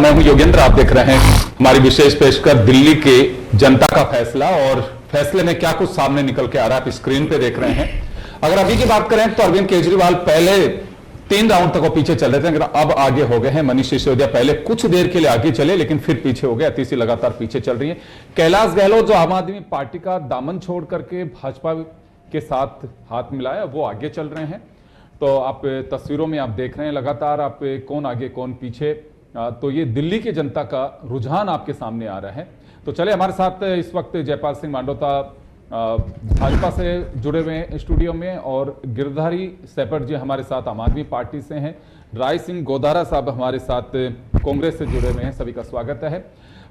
मैं हूं योगेंद्र, आप देख रहे हैं हमारी विशेष पेशकश दिल्ली के जनता का फैसला। और फैसले में क्या कुछ सामने निकल के आ रहा है, आप स्क्रीन पे देख रहे हैं। अगर अभी की बात करें तो अरविंद केजरीवाल पहले 3 राउंड तक वो पीछे चल रहे थे, लेकिन अब आगे हो गए हैं। मनीष सिसोदिया पहले कुछ देर के लिए आगे चले, लेकिन फिर पीछे हो गए। अतिशी लगातार पीछे चल रही है। कैलाश गहलोत जो आम आदमी पार्टी का दामन छोड़ करके भाजपा के साथ हाथ मिलाया, वो आगे चल रहे हैं। तो आप तस्वीरों में आप देख रहे हैं लगातार आप कौन आगे कौन पीछे। तो ये दिल्ली की जनता का रुझान आपके सामने आ रहा है। तो चले, हमारे साथ इस वक्त जयपाल सिंह मांडोता भाजपा से जुड़े हुए हैं स्टूडियो में, और गिरधारी सेपट जी हमारे साथ आम आदमी पार्टी से हैं। राय सिंह गोदारा साहब हमारे साथ कांग्रेस से जुड़े हुए हैं। सभी का स्वागत है।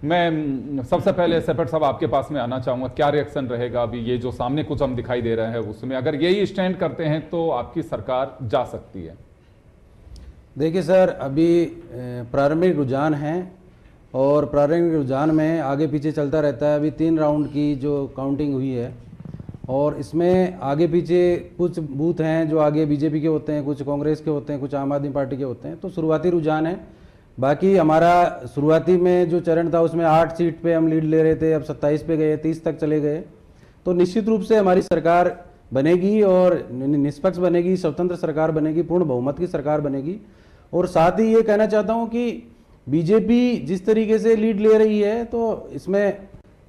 मैं सबसे पहले सेपट साहब आपके पास में आना चाहूंगा, क्या रिएक्शन रहेगा अभी ये जो सामने कुछ हम दिखाई दे रहे हैं उसमें? अगर यही स्टैंड करते हैं तो आपकी सरकार जा सकती है। देखिए सर, अभी प्रारंभिक रुझान है और प्रारंभिक रुझान में आगे पीछे चलता रहता है। अभी 3 राउंड की जो काउंटिंग हुई है और इसमें आगे पीछे कुछ बूथ हैं जो आगे बीजेपी के होते हैं, कुछ कांग्रेस के होते हैं, कुछ आम आदमी पार्टी के होते हैं। तो शुरुआती रुझान है। बाकी हमारा शुरुआती में जो चरण था उसमें 8 सीट पे हम लीड ले रहे थे, अब 27 पे गए, 30 तक चले गए। तो निश्चित रूप से हमारी सरकार बनेगी और निष्पक्ष बनेगी, स्वतंत्र सरकार बनेगी, पूर्ण बहुमत की सरकार बनेगी। और साथ ही ये कहना चाहता हूँ कि बीजेपी जिस तरीके से लीड ले रही है, तो इसमें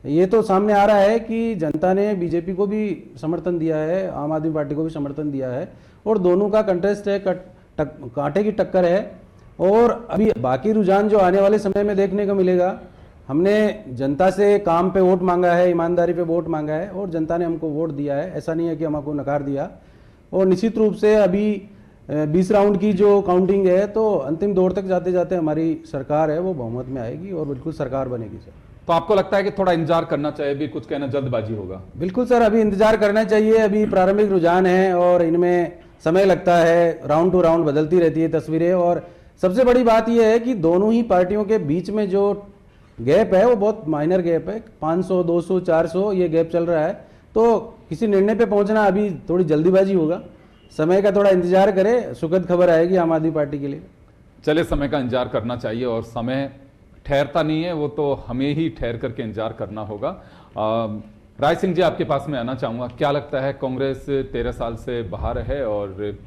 ये तो सामने आ रहा है कि जनता ने बीजेपी को भी समर्थन दिया है, आम आदमी पार्टी को भी समर्थन दिया है, और दोनों का कंटेस्ट है, कांटे की टक्कर है। और अभी बाकी रुझान जो आने वाले समय में देखने को मिलेगा, हमने जनता से काम पे वोट मांगा है, ईमानदारी पे वोट मांगा है, और जनता ने हमको वोट दिया है। ऐसा नहीं है कि हमको नकार दिया। और निश्चित रूप से अभी 20 राउंड की जो काउंटिंग है, तो अंतिम दौर तक जाते जाते हमारी सरकार है वो बहुमत में आएगी और बिल्कुल सरकार बनेगी सर। तो आपको लगता है कि थोड़ा इंतजार करना चाहिए, भी कुछ कहना जल्दबाजी होगा? बिल्कुल सर, अभी इंतजार करना चाहिए। अभी प्रारंभिक रुझान है और इनमें समय लगता है, राउंड टू राउंड बदलती रहती है तस्वीरें। और सबसे बड़ी बात यह है कि दोनों ही पार्टियों के बीच में जो गैप है वो बहुत माइनर गैप है, 500, 200, 400 ये गैप चल रहा है। तो किसी निर्णय पे पहुंचना अभी थोड़ी जल्दीबाजी होगा, समय का थोड़ा इंतजार करें, सुखद खबर आएगी आम आदमी पार्टी के लिए। चले, समय का इंतजार करना चाहिए, और समय ठहरता नहीं है, वो तो हमें ही ठहर करके इंतजार करना होगा। राय सिंह जी, आपके पास में आना चाहूँगा। क्या लगता है, कांग्रेस 13 साल से बाहर है और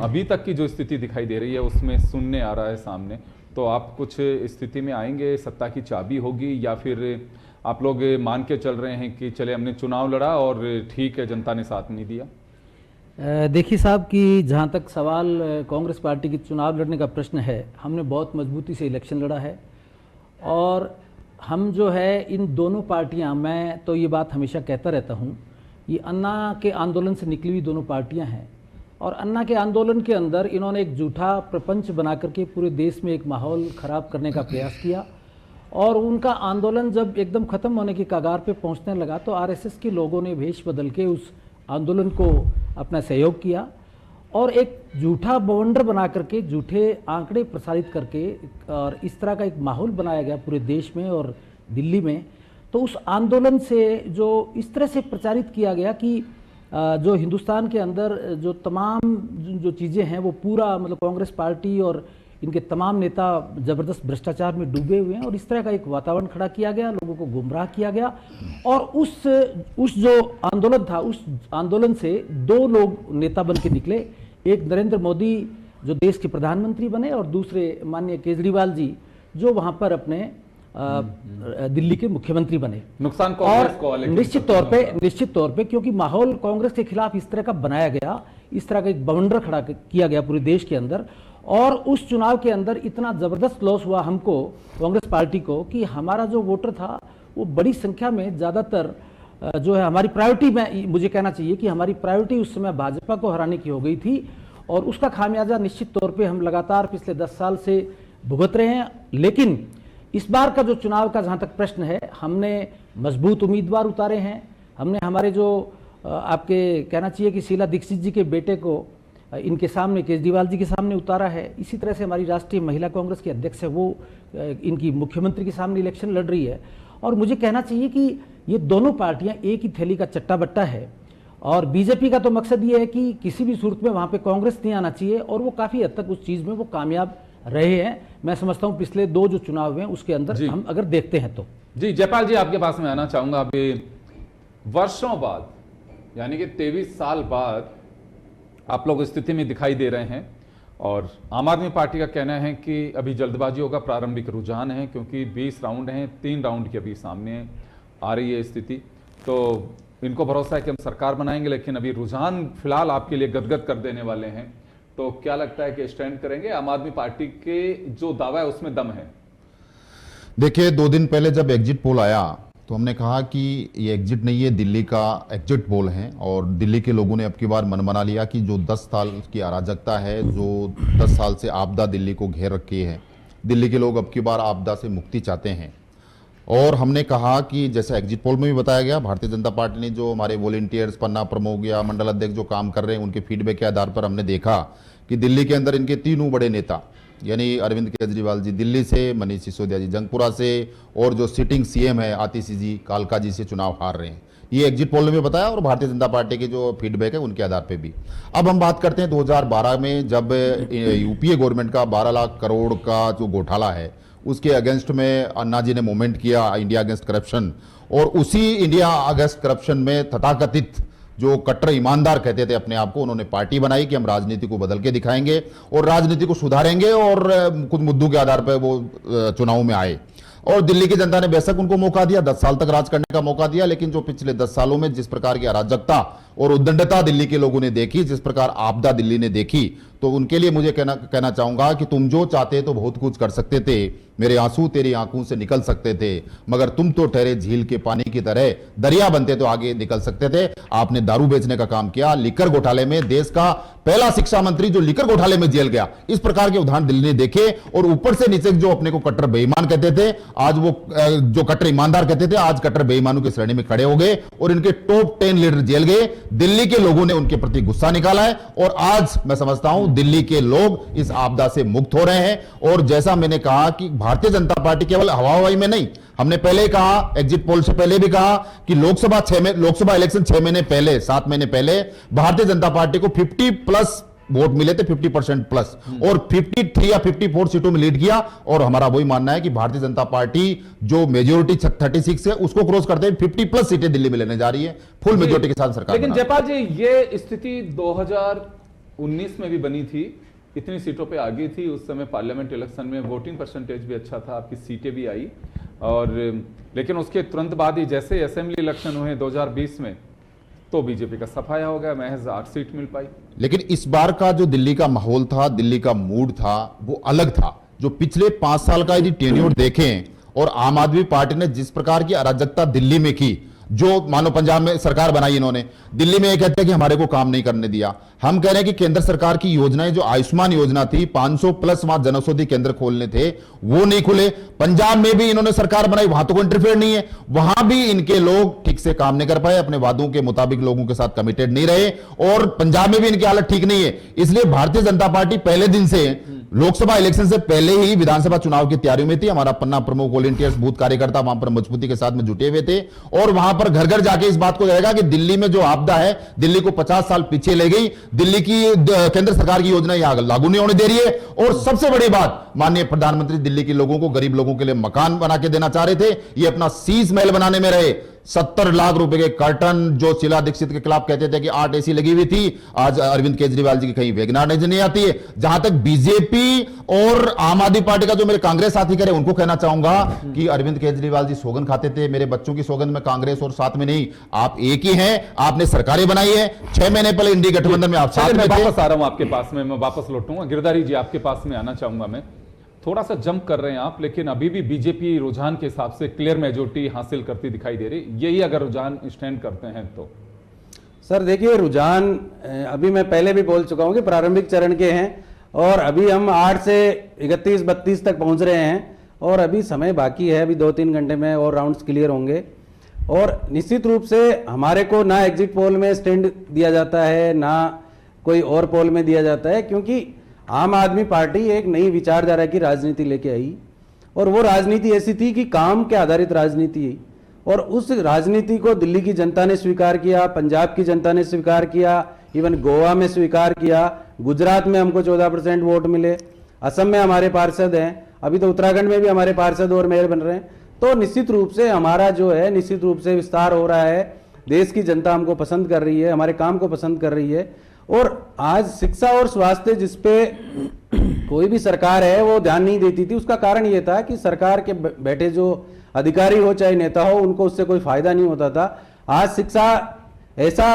अभी तक की जो स्थिति दिखाई दे रही है उसमें शून्य आ रहा है सामने, तो आप कुछ स्थिति में आएंगे, सत्ता की चाबी होगी, या फिर आप लोग मान के चल रहे हैं कि चले हमने चुनाव लड़ा और ठीक है, जनता ने साथ नहीं दिया? देखिए साहब, कि जहाँ तक सवाल कांग्रेस पार्टी की चुनाव लड़ने का प्रश्न है, हमने बहुत मजबूती से इलेक्शन लड़ा है। और हम जो है इन दोनों पार्टियाँ, मैं तो ये बात हमेशा कहता रहता हूँ, ये अन्ना के आंदोलन से निकली हुई दोनों पार्टियाँ हैं। और अन्ना के आंदोलन के अंदर इन्होंने एक झूठा प्रपंच बना करके पूरे देश में एक माहौल ख़राब करने का प्रयास किया। और उनका आंदोलन जब एकदम ख़त्म होने की कगार पे पहुंचने लगा, तो आरएसएस के लोगों ने भेष बदल के उस आंदोलन को अपना सहयोग किया और एक झूठा बवंडर बना करके, झूठे आंकड़े प्रसारित करके, और इस तरह का एक माहौल बनाया गया पूरे देश में और दिल्ली में। तो उस आंदोलन से जो इस तरह से प्रचारित किया गया कि जो हिंदुस्तान के अंदर जो तमाम जो चीज़ें हैं वो पूरा, मतलब कांग्रेस पार्टी और इनके तमाम नेता ज़बरदस्त भ्रष्टाचार में डूबे हुए हैं, और इस तरह का एक वातावरण खड़ा किया गया, लोगों को गुमराह किया गया। और उस जो आंदोलन था, उस आंदोलन से 2 लोग नेता बन के निकले। एक नरेंद्र मोदी जो देश के प्रधानमंत्री बने, और दूसरे माननीय केजरीवाल जी जो वहाँ पर अपने दिल्ली के मुख्यमंत्री बने। नुकसान कांग्रेस को, निश्चित तौर पे क्योंकि माहौल कांग्रेस के खिलाफ इस तरह का बनाया गया, इस तरह का एक बवंडर खड़ा किया गया पूरे देश के अंदर। और उस चुनाव के अंदर इतना ज़बरदस्त लॉस हुआ हमको, कांग्रेस पार्टी को, कि हमारा जो वोटर था वो बड़ी संख्या में, ज़्यादातर जो है हमारी प्रायोरिटी में, मुझे कहना चाहिए कि हमारी प्रायोरिटी उस समय भाजपा को हराने की हो गई थी। और उसका खामियाजा निश्चित तौर पे हम लगातार पिछले 10 साल से भुगत रहे हैं। लेकिन इस बार का जो चुनाव का जहाँ तक प्रश्न है, हमने मजबूत उम्मीदवार उतारे हैं। हमने हमारे जो आपके कहना चाहिए कि शीला दीक्षित जी के बेटे को इनके सामने, केजरीवाल जी के सामने उतारा है। इसी तरह से हमारी राष्ट्रीय महिला कांग्रेस की अध्यक्ष है, वो इनकी मुख्यमंत्री के सामने इलेक्शन लड़ रही है। और मुझे कहना चाहिए कि ये दोनों पार्टियां एक ही थैली का चट्टा बट्टा है। और बीजेपी का तो मकसद ये है कि किसी भी सूरत में वहाँ पे कांग्रेस नहीं आना चाहिए, और वो काफ़ी हद तक उस चीज़ में वो कामयाब रहे हैं। मैं समझता हूं पिछले 2 जो चुनाव हुए हैं उसके अंदर जी। हम अगर देखते हैं तो। जी जयपाल जी, आपके पास में आना चाहूंगा। अभी वर्षों बाद, यानी कि 23 साल बाद आप लोग इस स्थिति में दिखाई दे रहे हैं, और आम आदमी पार्टी का कहना है कि अभी जल्दबाजियों का प्रारंभिक रुझान है, क्योंकि 20 राउंड हैं, 3 राउंड की अभी सामने आ रही है स्थिति। तो इनको भरोसा है कि हम सरकार बनाएंगे, लेकिन अभी रुझान फिलहाल आपके लिए गदगद कर देने वाले हैं। तो क्या लगता है कि स्टैंड करेंगे? आम आदमी पार्टी के जो दावा है उसमें दम है? देखिए, 2 दिन पहले जब एग्जिट पोल आया तो हमने कहा कि ये एग्जिट नहीं है, दिल्ली का एग्जिट पोल है। और दिल्ली के लोगों ने अब की बार मन बना लिया कि जो 10 साल की अराजकता है, जो 10 साल से आपदा दिल्ली को घेर रखी है, दिल्ली के लोग अब की बार आपदा से मुक्ति चाहते हैं। और हमने कहा कि जैसा एग्जिट पोल में भी बताया गया, भारतीय जनता पार्टी ने जो हमारे वॉलेंटियर्स, पन्ना प्रमुख या मंडल अध्यक्ष जो काम कर रहे हैं, उनके फीडबैक के आधार पर हमने देखा कि दिल्ली के अंदर इनके 3 बड़े नेता, यानी अरविंद केजरीवाल जी दिल्ली से, मनीष सिसोदिया जी जंगपुरा से, और जो सिटिंग सीएम है आतिशी जी कालका जी से चुनाव हार रहे हैं। ये एग्जिट पोल में बताया, और भारतीय जनता पार्टी के जो फीडबैक है उनके आधार पे भी। अब हम बात करते हैं 2012 में, जब यूपीए गवर्नमेंट का 12 लाख करोड़ का जो घोटाला है उसके अगेंस्ट में अन्ना जी ने मूवमेंट किया, इंडिया अगेंस्ट करप्शन। और उसी इंडिया अगेंस्ट करप्शन में तथाकथित जो कट्टर ईमानदार कहते थे अपने आप को, उन्होंने पार्टी बनाई कि हम राजनीति को बदल के दिखाएंगे और राजनीति को सुधारेंगे, और कुछ मुद्दों के आधार पर वो चुनाव में आए। और दिल्ली की जनता ने बेशक उनको मौका दिया, 10 साल तक राज करने का मौका दिया, लेकिन जो पिछले 10 सालों में जिस प्रकार की अराजकता और उद्दंडता दिल्ली के लोगों ने देखी, जिस प्रकार आपदा दिल्ली ने देखी, तो उनके लिए मुझे कहना चाहूंगा कि तुम जो चाहते तो बहुत कुछ कर सकते थे, मेरे आंसू तेरी आंखों से निकल सकते थे, मगर तुम तो ठहरे झील के पानी की तरह, दरिया बनते तो आगे निकल सकते थे। आपने दारू बेचने का काम किया, लिकर घोटाले में देश का पहला शिक्षा मंत्री जो लिकर घोटाले में जेल गया, इस प्रकार के उदाहरण दिल्ली ने देखे। और ऊपर से नीचे जो अपने को कट्टर बेईमान कहते थे, आज वो जो कट्टर ईमानदार कहते थे, आज कट्टर बेईमानों की श्रेणी में खड़े हो गए, और इनके टॉप 10 लीडर जेल गए। दिल्ली के लोगों ने उनके प्रति गुस्सा निकाला है, और आज मैं समझता हूं दिल्ली के लोग इस आपदा से मुक्त हो रहे हैं। और जैसा मैंने कहा कि भारतीय जनता पार्टी केवल हवा हवाई में नहीं, हमने पहले कहा, एग्जिट पोल से पहले भी कहा कि लोकसभा इलेक्शन 6 महीने पहले, 7 महीने पहले भारतीय जनता पार्टी को 50+ वोट मिले थे, 50% प्लस, और 53 या 54 सीटों में लीड किया। और हमारा वही मानना है कि भारतीय जनता पार्टी जो मेजोरिटी 36 है उसको क्रॉस करते हैं 50+ सीटें दिल्ली में लेने जा रही है, फुल मेजोरिटी के साथ सरकार। लेकिन जयपाल जी, ये स्थिति 2019 में भी बनी थी, इतनी सीटों पे आ गई थी। उस समय पार्लियामेंट इलेक्शन में वोटिंग परसेंटेज भी अच्छा था, आपकी सीटें भी आई, और लेकिन उसके तुरंत बाद ही जैसे असेंबली इलेक्शन हुए 2020 में, तो बीजेपी का सफाया हो गया, महज 8 सीट मिल पाई। लेकिन इस बार का जो दिल्ली का माहौल था, दिल्ली का मूड था, वो अलग था। जो पिछले 5 साल का यदि टेन्योर देखें, और आम आदमी पार्टी ने जिस प्रकार की अराजकता दिल्ली में की, जो मानो पंजाब में सरकार बनाई इन्होंने, दिल्ली में ये कहते हैं कि हमारे को काम नहीं करने दिया। हम कह रहे हैं कि केंद्र सरकार की योजनाएं, जो आयुष्मान योजना थी, 500+ वहां जनौषधि केंद्र खोलने थे, वो नहीं खुले। पंजाब में भी इन्होंने सरकार बनाई, वहां तो कोई इंटरफेयर नहीं है, वहां भी इनके लोग ठीक से काम नहीं कर पाए, अपने वादों के मुताबिक लोगों के साथ कमिटेड नहीं रहे, और पंजाब में भी इनकी हालत ठीक नहीं है। इसलिए भारतीय जनता पार्टी पहले दिन से, लोकसभा इलेक्शन से पहले ही विधानसभा चुनाव की तैयारी में थी। हमारा पन्ना प्रमुख, वॉलंटियर्स, बूथ कार्यकर्ता वहां पर मजबूती के साथ में जुटे हुए थे, और वहां पर घर घर जाके इस बात को कहेगा कि दिल्ली में जो आपदा है, दिल्ली को 50 साल पीछे ले गई, दिल्ली की केंद्र सरकार की योजना यहां लागू नहीं होने दे रही है। और सबसे बड़ी बात, माननीय प्रधानमंत्री दिल्ली के लोगों को, गरीब लोगों के लिए मकान बना के देना चाह रहे थे, ये अपना शीश महल बनाने में रहे। 70 लाख रुपए के कर्टन, जो शीला दीक्षित के खिलाफ कहते थे कि 8 AC लगी हुई थी, आज अरविंद केजरीवाल जी की कहीं वेगनार नजर नहीं आती है। जहां तक बीजेपी और आम आदमी पार्टी का जो मेरे कांग्रेस साथी करे, उनको कहना चाहूंगा कि अरविंद केजरीवाल जी सौगंध खाते थे, मेरे बच्चों की सौगंध में कांग्रेस और साथ में नहीं, आप एक ही हैं। आपने सरकारें बनाई है, 6 महीने पहले इंडी गठबंधन में आप साथ में थे। वापस आ रहा हूं आपके पास में, मैं वापस लौटूंगा। गिरधारी जी, आपके पास में आना चाहूंगा मैं। थोड़ा सा जंप कर रहे हैं आप, लेकिन अभी भी बीजेपी रुझान के हिसाब से क्लियर मेजोरिटी हासिल करती दिखाई दे रही, यही अगर रुझान स्टैंड करते हैं तो? सर देखिए, रुझान अभी मैं पहले भी बोल चुका हूं कि प्रारंभिक चरण के हैं, और अभी हम 8 से 31-32 तक पहुंच रहे हैं, और अभी समय बाकी है, अभी 2-3 घंटे में और राउंड्स क्लियर होंगे। और निश्चित रूप से हमारे को ना एग्जिट पोल में स्टैंड दिया जाता है, ना कोई और पोल में दिया जाता है, क्योंकि आम आदमी पार्टी एक नई विचारधारा की राजनीति लेके आई, और वो राजनीति ऐसी थी कि काम के आधारित राजनीति, और उस राजनीति को दिल्ली की जनता ने स्वीकार किया, पंजाब की जनता ने स्वीकार किया, इवन गोवा में स्वीकार किया, गुजरात में हमको 14% वोट मिले। असम में हमारे पार्षद हैं, अभी तो उत्तराखंड में भी हमारे पार्षद और मेयर बन रहे हैं। तो निश्चित रूप से हमारा जो है निश्चित रूप से विस्तार हो रहा है, देश की जनता हमको पसंद कर रही है, हमारे काम को पसंद कर रही है। और आज शिक्षा और स्वास्थ्य जिस पे कोई भी सरकार है वो ध्यान नहीं देती थी, उसका कारण ये था कि सरकार के बैठे जो अधिकारी हो चाहे नेता हो, उनको उससे कोई फायदा नहीं होता था। आज शिक्षा ऐसा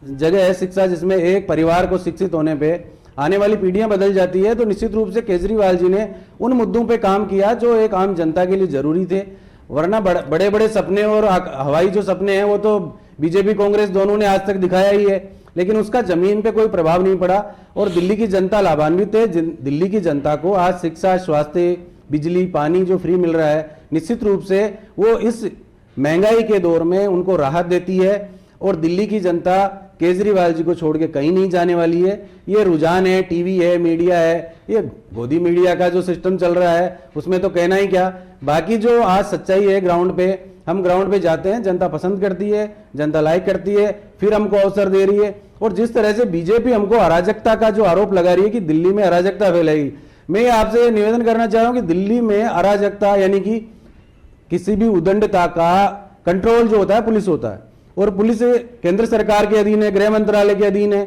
जगह है, शिक्षा जिसमें एक परिवार को शिक्षित होने पे आने वाली पीढ़ियां बदल जाती है। तो निश्चित रूप से केजरीवाल जी ने उन मुद्दों पे काम किया जो एक आम जनता के लिए जरूरी थे। वरना बड़े बड़े सपने और हवाई जो सपने हैं वो तो बीजेपी कांग्रेस दोनों ने आज तक दिखाया ही है, लेकिन उसका जमीन पे कोई प्रभाव नहीं पड़ा और दिल्ली की जनता लाभान्वित है। दिल्ली की जनता को आज शिक्षा, स्वास्थ्य, बिजली, पानी जो फ्री मिल रहा है, निश्चित रूप से वो इस महंगाई के दौर में उनको राहत देती है। और दिल्ली की जनता केजरीवाल जी को छोड़ के कहीं नहीं जाने वाली है। ये रुझान है, टीवी है, मीडिया है, ये गोदी मीडिया का जो सिस्टम चल रहा है उसमें तो कहना ही क्या। बाकी जो आज सच्चाई है ग्राउंड पे, हम ग्राउंड पे जाते हैं, जनता पसंद करती है, जनता लाइक करती है, फिर हमको अवसर दे रही है। और जिस तरह से बीजेपी हमको अराजकता का जो आरोप लगा रही है कि दिल्ली में अराजकता फैलाएगी, मैं आपसे निवेदन करना चाह रहा हूं कि दिल्ली में अराजकता यानी कि किसी भी उदंडता का कंट्रोल जो होता है पुलिस होता है, और पुलिस केंद्र सरकार के अधीन है, गृह मंत्रालय के अधीन है।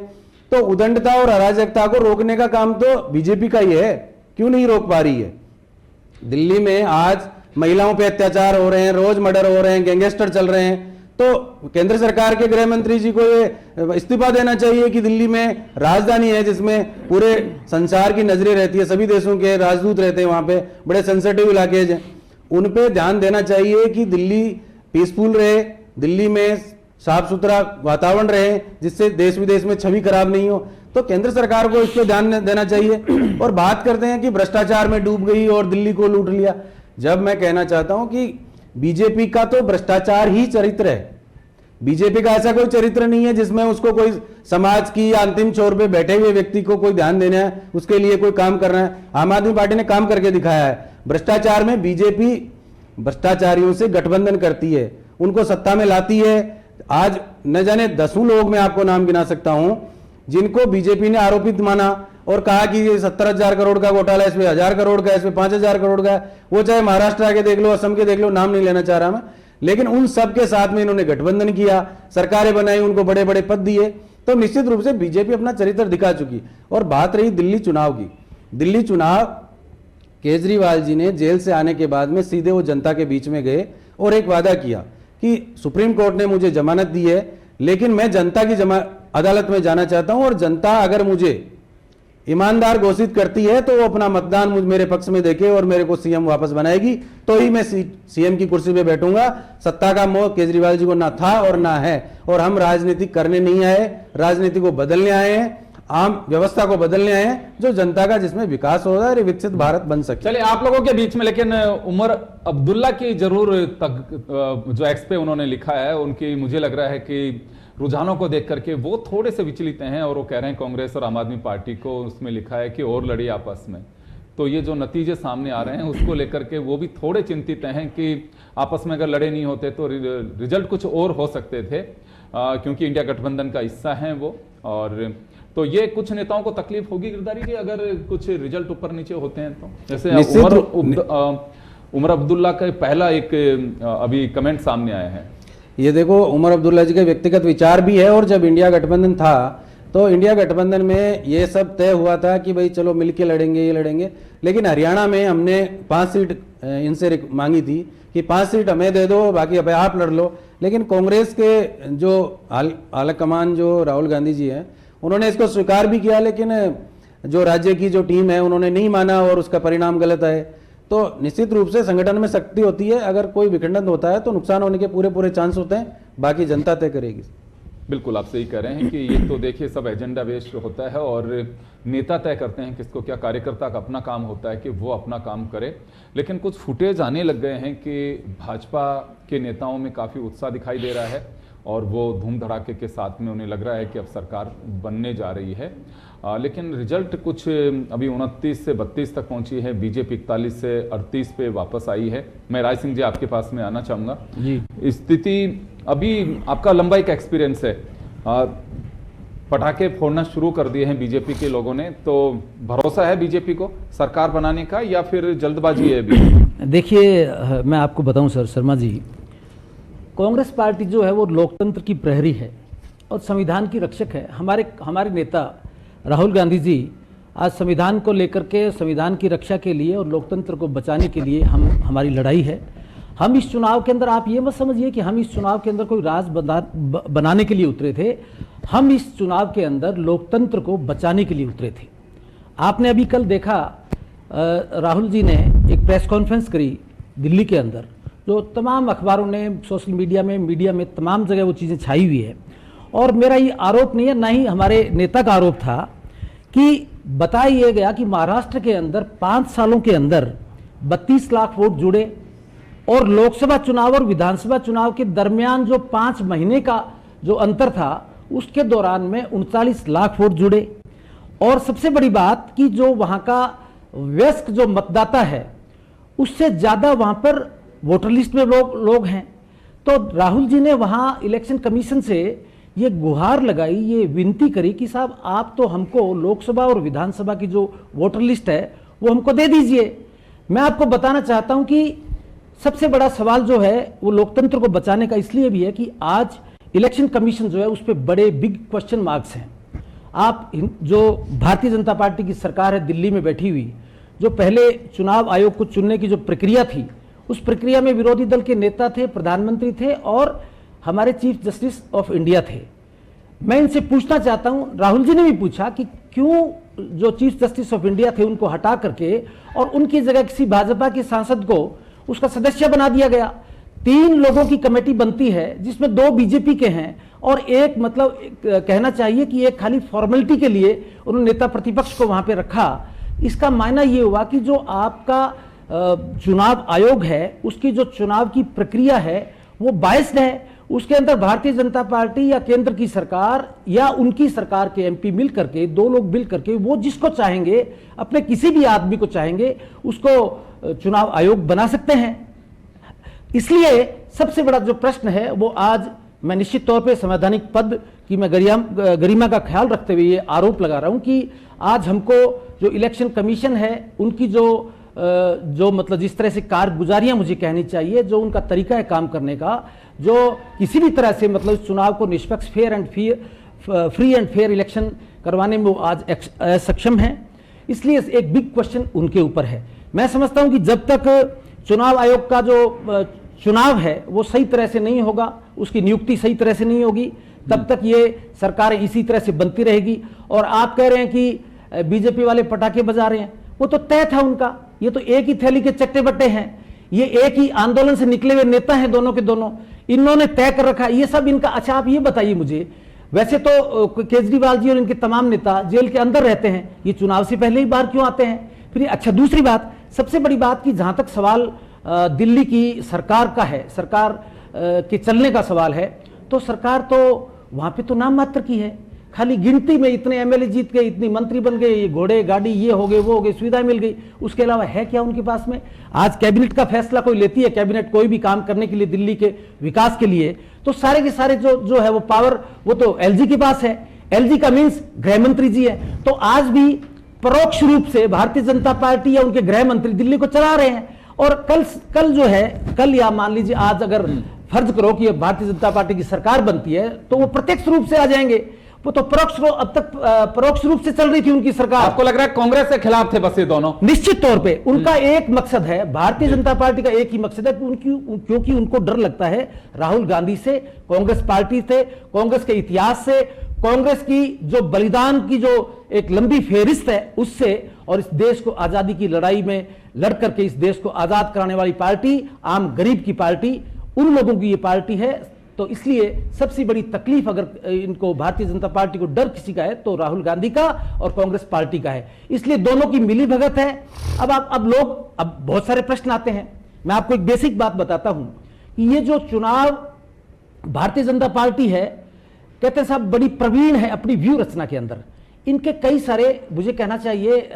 तो उदंडता और अराजकता को रोकने का काम तो बीजेपी का ही है, क्यों नहीं रोक पा रही है। दिल्ली में आज महिलाओं पे अत्याचार हो रहे हैं, रोज मर्डर हो रहे हैं, गैंगस्टर चल रहे हैं। तो केंद्र सरकार के गृह मंत्री जी को ये इस्तीफा देना चाहिए कि दिल्ली में राजधानी है जिसमें पूरे संसार की नजरें रहती है, सभी देशों के राजदूत रहते हैं, वहां पे बड़े सेंसिटिव इलाके हैं, उन पे ध्यान देना चाहिए कि दिल्ली पीसफुल रहे, दिल्ली में साफ सुथरा वातावरण रहे, जिससे देश विदेश में छवि खराब नहीं हो। तो केंद्र सरकार को इस पर ध्यान देना चाहिए। और बात करते हैं कि भ्रष्टाचार में डूब गई और दिल्ली को लूट लिया, जब मैं कहना चाहता हूं कि बीजेपी का तो भ्रष्टाचार ही चरित्र है। बीजेपी का ऐसा कोई चरित्र नहीं है जिसमें उसको कोई समाज की अंतिम छोर पे बैठे हुए व्यक्ति को कोई ध्यान देना है, उसके लिए कोई काम करना है। आम आदमी पार्टी ने काम करके दिखाया है। भ्रष्टाचार में बीजेपी भ्रष्टाचारियों से गठबंधन करती है, उनको सत्ता में लाती है। आज न जाने दसों लोग मैं आपको नाम गिना सकता हूं जिनको बीजेपी ने आरोपित माना और कहा कि ये 70,000 करोड़ का घोटाला, इसमें 1,000 करोड़ का, इसमें 5,000 करोड़ का, वो चाहे महाराष्ट्र के देख लो, असम के देख लो, नाम नहीं लेना चाह रहा मैं, लेकिन उन सब के साथ में इन्होंने गठबंधन किया, सरकारें बनाई, उनको बड़े बड़े पद दिए। तो निश्चित रूप से बीजेपी अपना चरित्र दिखा चुकी। और बात रही दिल्ली चुनाव की, दिल्ली चुनाव केजरीवाल जी ने जेल से आने के बाद में सीधे वो जनता के बीच में गए और एक वादा किया कि सुप्रीम कोर्ट ने मुझे जमानत दी है, लेकिन मैं जनता की अदालत में जाना चाहता हूं और जनता अगर मुझे ईमानदार घोषित करती है तो वो अपना मतदान मेरे पक्ष में देके और मेरे को सीएम वापस बनाएगी, तो ही मैं सीएम की कुर्सी पे बैठूंगा। सत्ता का मोह केजरीवाल जी को ना था और ना है। और हम राजनीति करने नहीं आए, राजनीति को बदलने आए हैं, आम व्यवस्था को बदलने आए हैं, जो जनता का जिसमें विकास होगा और विकसित भारत बन सके। चलिए आप लोगों के बीच में, लेकिन उमर अब्दुल्ला की जरूर जो एक्स पे उन्होंने लिखा है, उनकी मुझे लग रहा है कि रुझानों को देख करके वो थोड़े से विचलित हैं और वो कह रहे हैं कांग्रेस और आम आदमी पार्टी को, उसमें लिखा है कि और लड़ी आपस में। तो ये जो नतीजे सामने आ रहे हैं उसको लेकर के वो भी थोड़े चिंतित हैं कि आपस में अगर लड़े नहीं होते तो रिजल्ट कुछ और हो सकते थे, क्योंकि इंडिया गठबंधन का हिस्सा हैं वो। और तो ये कुछ नेताओं को तकलीफ होगी गिरधारी जी अगर कुछ रिजल्ट ऊपर नीचे होते हैं तो। जैसे उमर अब्दुल्ला का पहला एक अभी कमेंट सामने आया है। ये देखो, उमर अब्दुल्ला जी के व्यक्तिगत विचार भी है। और जब इंडिया गठबंधन था तो इंडिया गठबंधन में ये सब तय हुआ था कि भाई चलो मिलके लड़ेंगे, ये लड़ेंगे। लेकिन हरियाणा में हमने 5 सीट इनसे मांगी थी कि 5 सीट हमें दे दो, बाकी अब आप लड़ लो। लेकिन कांग्रेस के जो आला कमान जो राहुल गांधी जी हैं, उन्होंने इसको स्वीकार भी किया, लेकिन जो राज्य की जो टीम है उन्होंने नहीं माना और उसका परिणाम गलत है। तो निश्चित रूप से संगठन में शक्ति होती है, अगर कोई विखंडन होता है तो नुकसान होने के पूरे चांस होते हैं, बाकी जनता तय करेगी। बिल्कुल आप सही कह रहे हैं कि ये तो देखिए सब एजेंडा बेस्ड होता है और नेता तय करते हैं किसको क्या, कार्यकर्ता का अपना काम होता है कि वो अपना काम करे। लेकिन कुछ फुटेज आने लग गए हैं कि भाजपा के नेताओं में काफ़ी उत्साह दिखाई दे रहा है और वो धूम धड़ाके के साथ में उन्हें लग रहा है कि अब सरकार बनने जा रही है। लेकिन रिजल्ट कुछ अभी 29 से 32 तक पहुंची है, बीजेपी 41 से 38 पे वापस आई है। मैं राय सिंह जी आपके पास में आना चाहूँगा जी। स्थिति अभी आपका लंबा एक एक्सपीरियंस है, पटाखे फोड़ना शुरू कर दिए हैं बीजेपी के लोगों ने, तो भरोसा है बीजेपी को सरकार बनाने का या फिर जल्दबाजी है अभी? देखिए, मैं आपको बताऊं सर शर्मा जी, कांग्रेस पार्टी जो है वो लोकतंत्र की प्रहरी है और संविधान की रक्षक है। हमारे नेता राहुल गांधी जी आज संविधान को लेकर के, संविधान की रक्षा के लिए और लोकतंत्र को बचाने के लिए हमारी लड़ाई है। हम इस चुनाव के अंदर, आप ये मत समझिए कि हम इस चुनाव के अंदर कोई राज बनाने के लिए उतरे थे। हम इस चुनाव के अंदर लोकतंत्र को बचाने के लिए उतरे थे। आपने अभी कल देखा, राहुल जी ने एक प्रेस कॉन्फ्रेंस करी दिल्ली के अंदर, जो तमाम अखबारों ने, सोशल मीडिया में तमाम जगह वो चीज़ें छाई हुई है। और मेरा ये आरोप नहीं है, ना ही हमारे नेता का आरोप था, कि बताया गया कि महाराष्ट्र के अंदर 5 सालों के अंदर 32 लाख वोट जुड़े और लोकसभा चुनाव और विधानसभा चुनाव के दरमियान जो 5 महीने का जो अंतर था उसके दौरान में 39 लाख वोट जुड़े। और सबसे बड़ी बात कि जो वहां का वयस्क जो मतदाता है उससे ज्यादा वहां पर वोटर लिस्ट में लोग हैं। तो राहुल जी ने वहां इलेक्शन कमीशन से ये गुहार लगाई, ये विनती करी कि साहब आप तो हमको लोकसभा और विधानसभा की जो वोटर लिस्ट है वो हमको दे दीजिए। मैं आपको बताना चाहता हूं कि सबसे बड़ा सवाल जो है वो लोकतंत्र को बचाने का इसलिए भी है कि आज इलेक्शन कमीशन जो है उस पर बड़े बिग क्वेश्चन मार्क्स हैं। आप जो भारतीय जनता पार्टी की सरकार है दिल्ली में बैठी हुई, जो पहले चुनाव आयोग को चुनने की जो प्रक्रिया थी, उस प्रक्रिया में विरोधी दल के नेता थे, प्रधानमंत्री थे और हमारे चीफ जस्टिस ऑफ इंडिया थे। मैं इनसे पूछना चाहता हूं, राहुल जी ने भी पूछा कि क्यों जो चीफ जस्टिस ऑफ इंडिया थे उनको हटा करके और उनकी जगह किसी भाजपा के सांसद को उसका सदस्य बना दिया गया। 3 लोगों की कमेटी बनती है जिसमें 2 बीजेपी के हैं और एक, मतलब कहना चाहिए कि एक खाली फॉर्मेलिटी के लिए उन्होंने नेता प्रतिपक्ष को वहां पे रखा। इसका मायना ये हुआ कि जो आपका चुनाव आयोग है उसकी जो चुनाव की प्रक्रिया है वो बायस्ड है। उसके अंदर भारतीय जनता पार्टी या केंद्र की सरकार या उनकी सरकार के एमपी मिल करके, 2 लोग मिल करके वो जिसको चाहेंगे, अपने किसी भी आदमी को चाहेंगे उसको चुनाव आयोग बना सकते हैं। इसलिए सबसे बड़ा जो प्रश्न है वो आज मैं निश्चित तौर पे संवैधानिक पद की मैं गरिमा का ख्याल रखते हुए ये आरोप लगा रहा हूं कि आज हमको जो इलेक्शन कमीशन है उनकी जो मतलब जिस तरह से कारगुजारियां मुझे कहनी चाहिए, जो उनका तरीका है काम करने का, जो किसी भी तरह से मतलब चुनाव को निष्पक्ष फ्री एंड फेयर इलेक्शन करवाने में वो आज सक्षम है। इसलिए एक बिग क्वेश्चन उनके ऊपर है। मैं समझता हूं कि जब तक चुनाव आयोग का जो चुनाव है वो सही तरह से नहीं होगा, उसकी नियुक्ति सही तरह से नहीं होगी, तब तक ये सरकारें इसी तरह से बनती रहेगी। और आप कह रहे हैं कि बीजेपी वाले पटाखे बजा रहे हैं, वो तो तय था उनका। ये तो एक ही थैली के चट्टे बट्टे हैं, ये एक ही आंदोलन से निकले हुए नेता हैं दोनों के दोनों, इन्होंने तय कर रखा ये सब इनका। अच्छा आप ये बताइए मुझे, वैसे तो केजरीवाल जी और इनके तमाम नेता जेल के अंदर रहते हैं, ये चुनाव से पहले ही बाहर क्यों आते हैं? फिर अच्छा दूसरी बात, सबसे बड़ी बात कि जहां तक सवाल दिल्ली की सरकार का है, सरकार के चलने का सवाल है, तो सरकार तो वहां पे तो नाम मात्र की है। खाली गिनती में इतने एमएलए जीत गए, इतनी मंत्री बन गए, ये घोड़े गाड़ी ये हो गए वो हो गए, सुविधाएं मिल गई, उसके अलावा है क्या उनके पास में? आज कैबिनेट का फैसला कोई लेती है, कैबिनेट कोई भी काम करने के लिए दिल्ली के विकास के लिए, तो सारे के सारे जो है वो पावर वो तो एलजी के पास है। एलजी का मीन्स गृह मंत्री जी है। तो आज भी परोक्ष रूप से भारतीय जनता पार्टी या उनके गृह मंत्री दिल्ली को चला रहे हैं। और कल जो है, कल या मान लीजिए आज अगर फर्ज करो कि भारतीय जनता पार्टी की सरकार बनती है तो वो प्रत्यक्ष रूप से आ जाएंगे। वो तो अब तक परोक्ष रूप से चल रही थी उनकी सरकार। आपको लग रहा है कांग्रेस के खिलाफ थे बस ये दोनों? निश्चित तौर पे उनका एक मकसद है, भारतीय जनता पार्टी का एक ही मकसद है, क्योंकि उनको डर लगता है राहुल गांधी से, कांग्रेस पार्टी से, कांग्रेस के इतिहास से, कांग्रेस की जो बलिदान की जो एक लंबी फेहरिस्त है उससे, और इस देश को आजादी की लड़ाई में लड़ करके इस देश को आजाद कराने वाली पार्टी, आम गरीब की पार्टी, उन लोगों की ये पार्टी है। तो इसलिए सबसे बड़ी तकलीफ अगर इनको भारतीय जनता पार्टी को डर किसी का है तो राहुल गांधी का और कांग्रेस पार्टी का है। इसलिए दोनों की मिली भगत है। अब बहुत सारे प्रश्न आते हैं। मैं आपको एक बेसिक बात बताता हूं कि ये जो चुनाव भारतीय जनता पार्टी है, कहते हैं साहब बड़ी प्रवीण है अपनी व्यू रचना के अंदर। इनके कई सारे, मुझे कहना चाहिए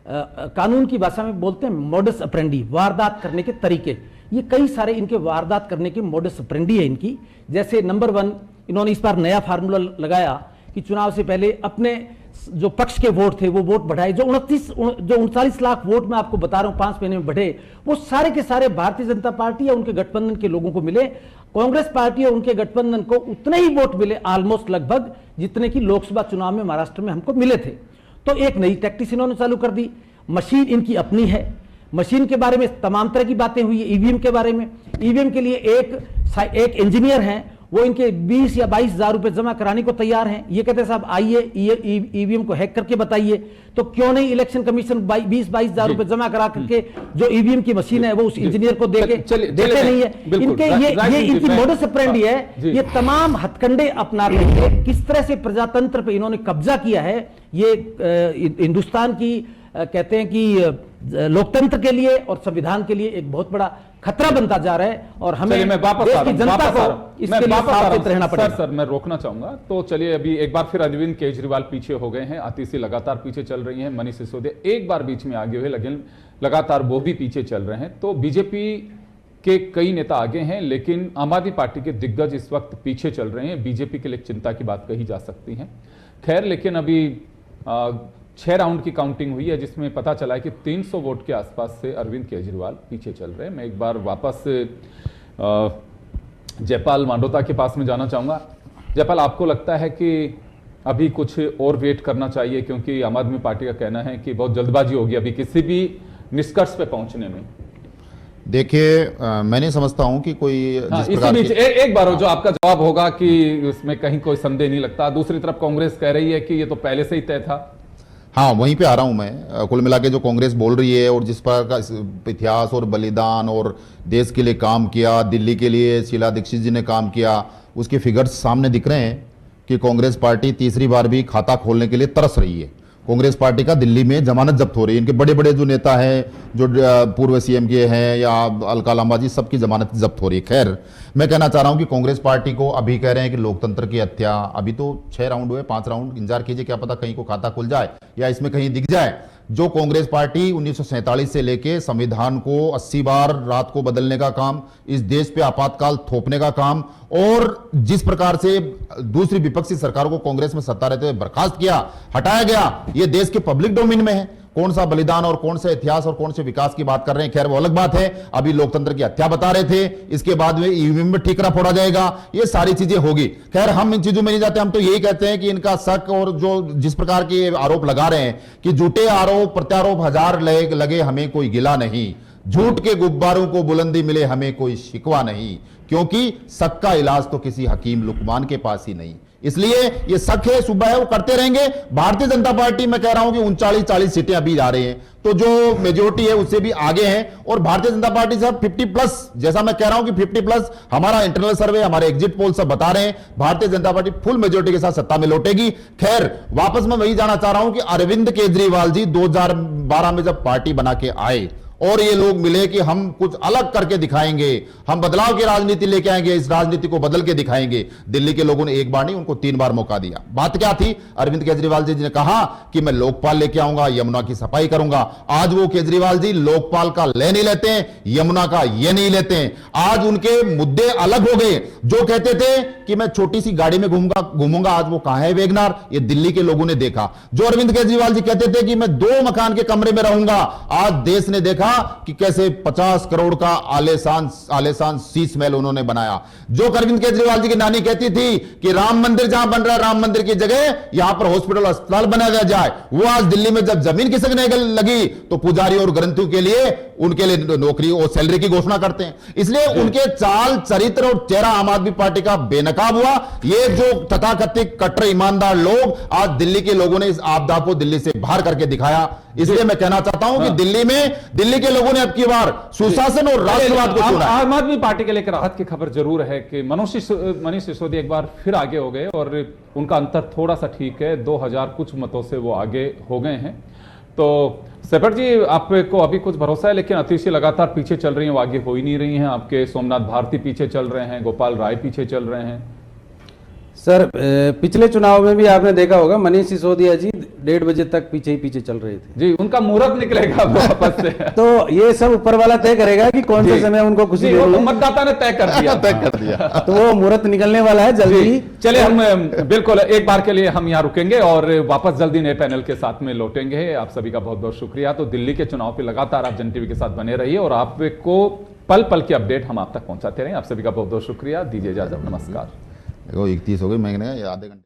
कानून की भाषा में बोलते हैं मोडस ऑपरेंडी, वारदात करने के तरीके। ये कई सारे इनके वारदात करने के मोडस ऑपरेंडी है इनकी। जैसे नंबर 1, इन्होंने इस बार नया फार्मूला लगाया कि चुनाव से पहले अपने जो पक्ष के वोट थे वो वोट बढ़ाए। जो 39 लाख वोट मैं आपको बता रहा हूं 5 महीने में बढ़े, वो सारे के सारे भारतीय जनता पार्टी या उनके गठबंधन के लोगों को मिले। कांग्रेस पार्टी और उनके गठबंधन को उतने ही वोट मिले ऑलमोस्ट लगभग जितने की लोकसभा चुनाव में महाराष्ट्र में हमको मिले थे। तो एक नई टैक्टिस इन्होंने चालू कर दी। मशीन इनकी अपनी है, मशीन के बारे में तमाम तरह की बातें हुई। ईवीएम के बारे में, ईवीएम के लिए एक इंजीनियर हैं, वो इनके 20 या 22 हजार रुपए जमा कराने को तैयार हैं। ये कहते हैं साहब आइए ईवीएम को हैक करके बताइए। तो क्यों नहीं इलेक्शन कमीशन 20-22 हजार रुपए जमा करा करके जो ईवीएम की मशीन है वो उस इंजीनियर को देके देते नहीं है। इनके ये इनकी मोडस ऑपरेंडी है। ये तमाम हथकंडे अपनाते हैं। किस तरह से प्रजातंत्र पे इन्होंने कब्जा किया है, ये हिंदुस्तान की कहते हैं कि लोकतंत्र के लिए और संविधान के लिए एक बहुत बड़ा खतरा बनता जा रहा है। और हमें मैं वापस देश की जनता को इसके लिए सावधान रहना पड़ेगा। सर मैं रोकना चाहूंगा। तो चलिए अभी एक बार फिर अरविंद केजरीवाल पीछे हो गए हैं, आतिशी लगातार पीछे चल रही हैं, मनीष सिसोदिया एक बार बीच में आगे हुए लेकिन लगातार वो भी पीछे चल रहे हैं। तो बीजेपी के कई नेता आगे हैं लेकिन आम आदमी पार्टी के दिग्गज इस वक्त पीछे चल रहे हैं। बीजेपी के लिए चिंता की बात कही जा सकती है। खैर लेकिन अभी 6 राउंड की काउंटिंग हुई है जिसमें पता चला है कि 300 वोट के आसपास से अरविंद केजरीवाल पीछे चल रहे हैं। मैं एक बार वापस जयपाल मांडोता के पास में जाना चाहूंगा। जयपाल, आपको लगता है कि अभी कुछ और वेट करना चाहिए, क्योंकि आम आदमी पार्टी का कहना है कि बहुत जल्दबाजी होगी अभी किसी भी निष्कर्ष पे पहुंचने में? देखिए मैं नहीं समझता हूं कि कोई इसी बीच एक बार जो आपका जवाब होगा कि उसमें कहीं कोई संदेह नहीं लगता। दूसरी तरफ कांग्रेस कह रही है कि ये तो पहले से ही तय था। हाँ, वहीं पे आ रहा हूं मैं। कुल मिला के जो कांग्रेस बोल रही है और जिस पर का इतिहास और बलिदान और देश के लिए काम किया, दिल्ली के लिए शीला दीक्षित जी ने काम किया, उसके फिगर्स सामने दिख रहे हैं कि कांग्रेस पार्टी तीसरी बार भी खाता खोलने के लिए तरस रही है। कांग्रेस पार्टी का दिल्ली में जमानत जब्त हो रही है। इनके बड़े बड़े जो नेता हैं, जो पूर्व सीएम के हैं या अलका लांबा जी, सबकी जमानत जब्त हो रही है। खैर, मैं कहना चाह रहा हूं कि कांग्रेस पार्टी को अभी कह रहे हैं कि लोकतंत्र की हत्या, अभी तो 6 राउंड हुए, 5 राउंड इंतजार कीजिए, क्या पता कहीं को खाता खुल जाए या इसमें कहीं दिख जाए। जो कांग्रेस पार्टी 1947 से लेके संविधान को 80 बार रात को बदलने का काम, इस देश पे आपातकाल थोपने का काम, और जिस प्रकार से दूसरी विपक्षी सरकारों को कांग्रेस में सत्ता रहते हुए बर्खास्त किया, हटाया गया, ये देश के पब्लिक डोमेन में है। कौन सा बलिदान और कौन सा इतिहास और कौन से विकास की बात कर रहे हैं, खैर वो अलग बात है। अभी लोकतंत्र की हत्या बता रहे थे, इसके बाद में ईवीएम में ठीकरा फोड़ा जाएगा, ये सारी चीजें होगी। खैर हम इन चीजों में नहीं जाते। हम तो यही कहते हैं कि इनका शक और जो जिस प्रकार के आरोप लगा रहे हैं कि झूठे आरोप प्रत्यारोप हजार लगे, हमें कोई गिला नहीं, झूठ के गुब्बारों को बुलंदी मिले, हमें कोई शिकवा नहीं, क्योंकि शक का इलाज तो किसी हकीम लुकमान के पास ही नहीं। इसलिए ये शक है, सुबह है, वो करते रहेंगे। भारतीय जनता पार्टी मैं कह रहा हूं कि 39-40 सीटें अभी जा रही हैं, तो जो मेजोरिटी है उससे भी आगे हैं। और भारतीय जनता पार्टी साहब 50+, जैसा मैं कह रहा हूं कि 50+, हमारा इंटरनल सर्वे, हमारे एग्जिट पोल सब बता रहे हैं Bharatiya Janata party full majority के साथ सत्ता में लौटेगी। खैर वापस मैं वही जाना चाह रहा हूं कि अरविंद केजरीवाल जी 2012 में जब पार्टी बना के आए और ये लोग मिले कि हम कुछ अलग करके दिखाएंगे, हम बदलाव की राजनीति लेके आएंगे, इस राजनीति को बदल के दिखाएंगे, दिल्ली के लोगों ने एक बार नहीं उनको 3 बार मौका दिया। बात क्या थी? अरविंद केजरीवाल जी ने कहा कि मैं लोकपाल लेके आऊंगा, यमुना की सफाई करूंगा। आज वो केजरीवाल जी लोकपाल का ले नहीं लेते हैं, यमुना का ये नहीं लेते हैं। आज उनके मुद्दे अलग हो गए। जो कहते थे कि मैं छोटी सी गाड़ी में घूमूंगा, आज वो कहां है वैगनार, ये दिल्ली के लोगों ने देखा। जो अरविंद केजरीवाल जी कहते थे कि मैं 2 मकान के कमरे में रहूंगा, आज देश ने देखा कि कैसे 50 करोड़ का आलेशान शीश महल उन्होंने बनाया। जो अरविंद केजरीवाल जी की नानी कहती थी कि राम मंदिर जहां बन रहा है, राम मंदिर की जगह यहां पर हॉस्पिटल अस्पताल बनाया जाए, वो आज दिल्ली में जब जमीन खिसकने लगी तो पुजारी और ग्रंथियों के लिए उनके लिए नौकरी और सैलरी की घोषणा करते हैं। इसलिए उनके चाल चरित्र और चेहरा आम आदमी पार्टी का बेनकाब हुआ। ये जो तथाकथित कट्टर ईमानदार लोग, आज दिल्ली के लोगों ने इस आपदा को दिल्ली से बाहर करके दिखाया। इसलिए मैं कहना चाहता हूं कि दिल्ली के लोगों ने अब की बार सुशासन और राष्ट्रवाद को चुना। आम आदमी पार्टी के लिए राहत की खबर जरूर है कि मनीष सिसोदिया एक बार फिर आगे हो गए और उनका अंतर थोड़ा सा ठीक है, 2000 कुछ मतों से वो आगे हो गए हैं। तो सेपट जी, आपको अभी कुछ भरोसा है? लेकिन आतिशी लगातार पीछे चल रही हैं, वो आगे हो ही नहीं रही हैं। आपके सोमनाथ भारती पीछे चल रहे हैं, गोपाल राय पीछे चल रहे हैं। सर पिछले चुनाव में भी आपने देखा होगा मनीष सिसोदिया जी 1:30 बजे तक पीछे ही पीछे चल रहे थे। जी, उनका मुहूर्त निकलेगा वापस से। तो ये सब ऊपर वाला तय करेगा कि कौन से जी। समय उनको खुशी जी, वो मिले। तो मतदाता ने तय कर दिया। तय कर दिया। तो वो मुहूर्त निकलने वाला है जल्दी ही। चलिए, हम बिल्कुल एक बार के लिए हम यहाँ रुकेंगे और वापस जल्दी नए पैनल के साथ में लौटेंगे। आप सभी का बहुत बहुत शुक्रिया। तो दिल्ली के चुनाव पे लगातार आप जन टीवी के साथ बने रहिए और आपको पल पल की अपडेट हम आप तक पहुंचाते रहें। आप सभी का बहुत बहुत शुक्रिया। दीजिए इजाजत, नमस्कार। देखो 31 हो गई, मैंने कहा ये आधे घंटे